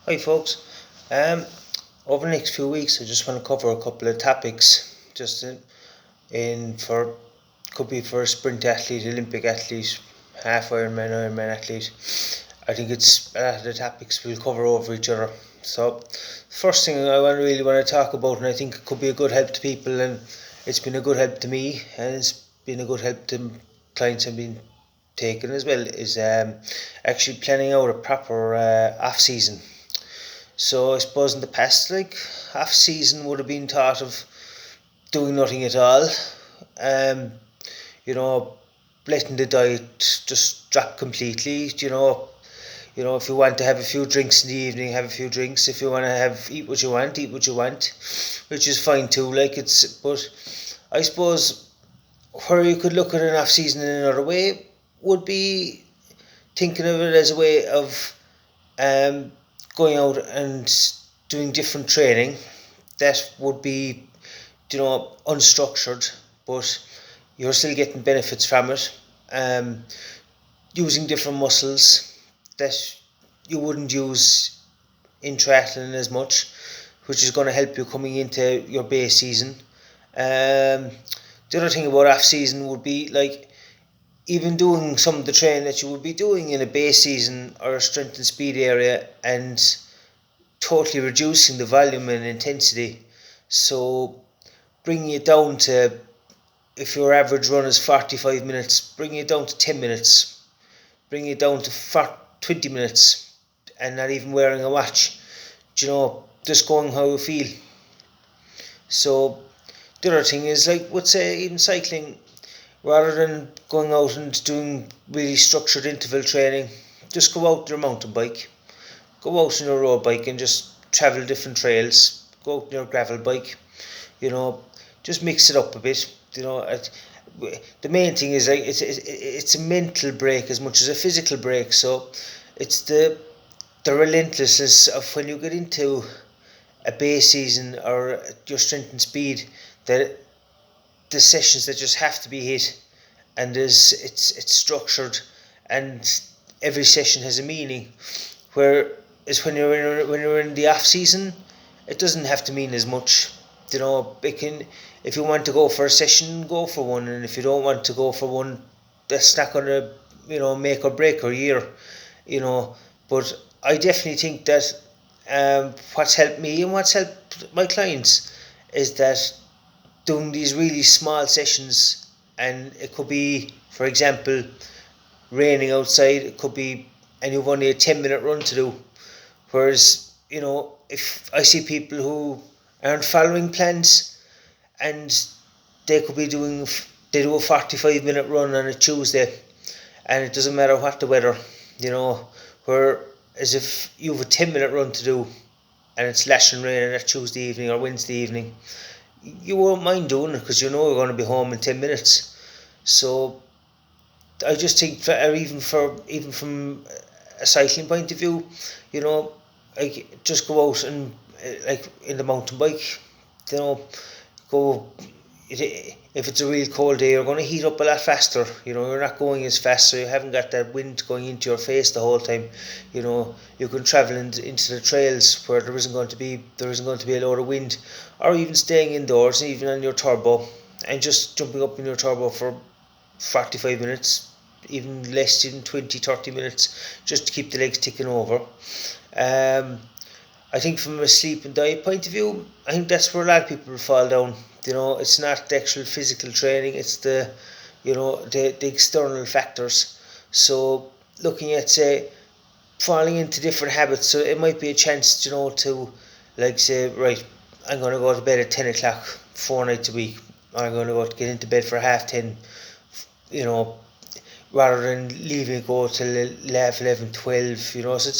Hi folks. Um, Over the next few weeks, I just want to cover a couple of topics. In for could be for a sprint athlete, Olympic athlete, half Ironman athlete. I think it's the topics we'll cover over each other. So, first thing really want to talk about, and I think it could be a good help to people, and it's been a good help to me, and it's been a good help to clients I've been taking as well, is actually planning out a proper off season. So I suppose in the past, like half season would have been thought of doing nothing at all. Um, you know, letting the diet just drop completely. If you want to have a few drinks in the evening, have a few drinks. If you want to have eat what you want, eat what you want, which is fine too. But I suppose where you could look at an off season in another way would be thinking of it as a way of um, going out and doing different training that would be, unstructured, but you're still getting benefits from it. Um, Using different muscles that you wouldn't use in triathlon as much, which is going to help you coming into your base season. The other thing about off season would be like even doing some of the training that you would be doing in a base season or a strength and speed area and totally reducing the volume and intensity. So bringing it down to, if your average run is 45 minutes, bringing it down to 10 minutes, bringing it down to 20 minutes, and not even wearing a watch. Just going how you feel. So the other thing is, like, would say even cycling, rather than going out and doing really structured interval training, just go out your mountain bike, go out on your road bike and just travel different trails. Go out on your gravel bike, you know, just mix it up a bit. The main thing is like it's a mental break as much as a physical break. So it's the relentlessness of when you get into a base season or your strength and speed, that the sessions that just have to be hit, and it's structured, and every session has a meaning. Where is when you're in the off season, it doesn't have to mean as much. It can, if you want to go for a session, go for one, and if you don't want to go for one, that's not gonna make or break your year. You know, but I definitely think that what's helped me and what's helped my clients is that doing these really small sessions, and it could be, for example, raining outside. It could be, and you've only a 10-minute run to do. Whereas, if I see people who aren't following plans, and they could be doing, they do a 45-minute run on a Tuesday, and it doesn't matter what the weather, you know, whereas if you have a 10-minute run to do and it's lashing rain on that Tuesday evening or Wednesday evening, you won't mind doing it because you know you're going to be home in 10 minutes. So I just think, even from a cycling point of view, you know, like just go out and like in the mountain bike, you know, go. If it's a real cold day, you're going to heat up a lot faster. You're not going as fast, so you haven't got that wind going into your face the whole time. You can travel into the trails where there isn't going to be a lot of wind, or even staying indoors, even on your turbo, and just jumping up in your turbo for 45 minutes, even less, even 20-30 minutes, just to keep the legs ticking over. um, I think from a sleep and diet point of view, I think that's where a lot of people will fall down. It's not the actual physical training, it's the external factors. So looking at, say, falling into different habits, so it might be a chance, to, like, say, right, I'm going to go to bed at 10 o'clock 4 nights a week. I'm going to go to get into bed for half 10, you know, rather than leaving it go till 11, 12, so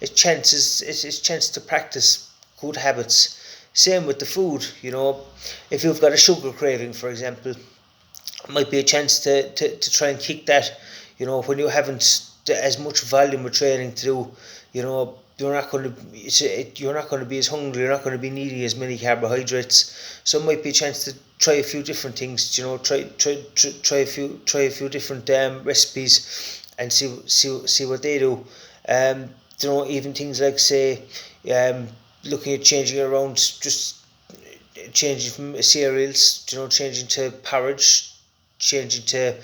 it's chance to practice good habits. Same with the food, if you've got a sugar craving, for example, it might be a chance to try and kick that, when you haven't as much volume of training to do. You're not going to be as hungry, you're not going to be needing as many carbohydrates. So it might be a chance to try a few different things. Try a few different recipes and see what they do. even things like, say, looking at changing around, just changing from cereals, changing to porridge, changing to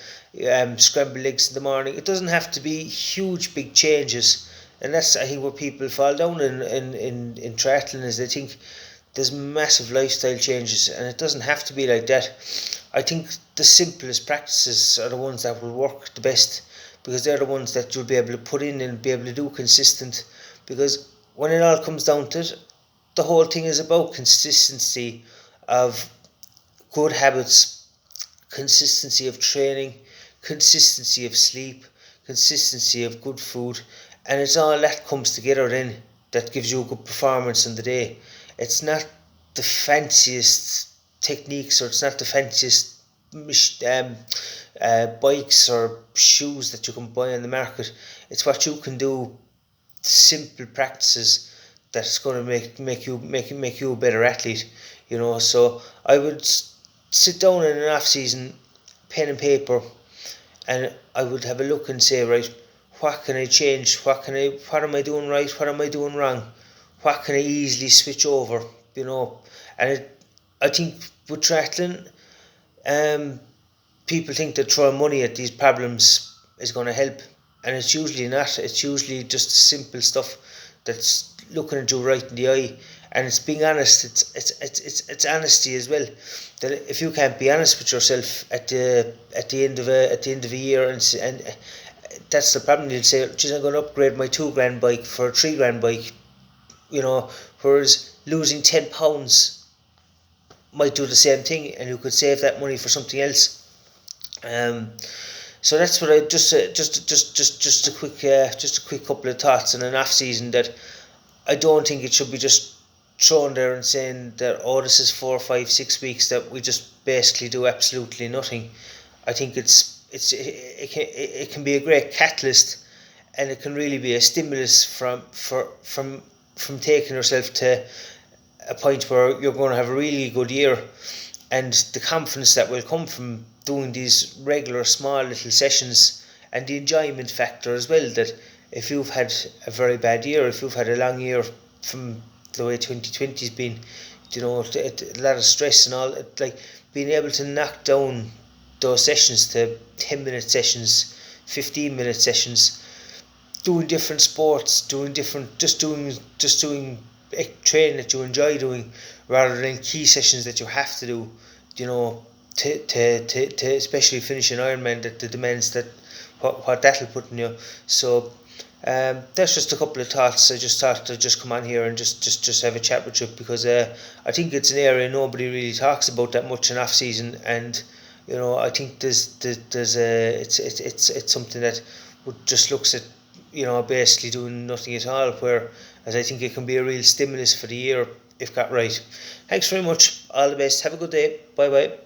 scrambled eggs in the morning. It doesn't have to be huge, big changes. And that's, I think, where people fall down in triathlon, is they think there's massive lifestyle changes, and it doesn't have to be like that. I think the simplest practices are the ones that will work the best, because they're the ones that you'll be able to put in and be able to do consistent. Because when it all comes down to it, the whole thing is about consistency of good habits, consistency of training, consistency of sleep, consistency of good food, and it's all that comes together then that gives you a good performance in the day. It's not the fanciest techniques, or it's not the fanciest bikes or shoes that you can buy on the market. It's what you can do, simple practices, that's going to make you a better athlete. So I would sit down in an off season, pen and paper, and I would have a look and say, right, what can I change? What am I doing right? What am I doing wrong? What can I easily switch over? And I think with triathlon, people think that throwing money at these problems is going to help, and it's usually not. It's usually just simple stuff that's looking at you right in the eye, and it's being honest. It's honesty as well. That if you can't be honest with yourself at the end of a year, and that's the problem. You'll say, "Geez, I'm going to upgrade my £2,000 bike for a £3,000 bike," whereas losing £10 might do the same thing, and you could save that money for something else. So that's what I just a quick couple of thoughts on an off season, that I don't think it should be just thrown there and saying that, oh, this is 4, 5, 6 weeks that we just basically do absolutely nothing. I think it can be a great catalyst, and it can really be a stimulus from taking yourself to a point where you're going to have a really good year, and the confidence that will come from doing these regular small little sessions, and the enjoyment factor as well, that if you've had a very bad year, if you've had a long year from the way 2020's been, a lot of stress and all, like being able to knock down those sessions to 10-minute sessions, 15-minute sessions, doing different sports, just doing training that you enjoy doing, rather than key sessions that you have to do, to especially finish an Ironman, that the demands that what that'll put in you. So that's just a couple of thoughts. I just thought to just come on here and just have a chat with you, because I think it's an area nobody really talks about that much in off season, and I think there's it's something that would just looks at basically doing nothing at all, whereas I think it can be a real stimulus for the year if got right. Thanks very much. All the best. Have a good day. Bye bye.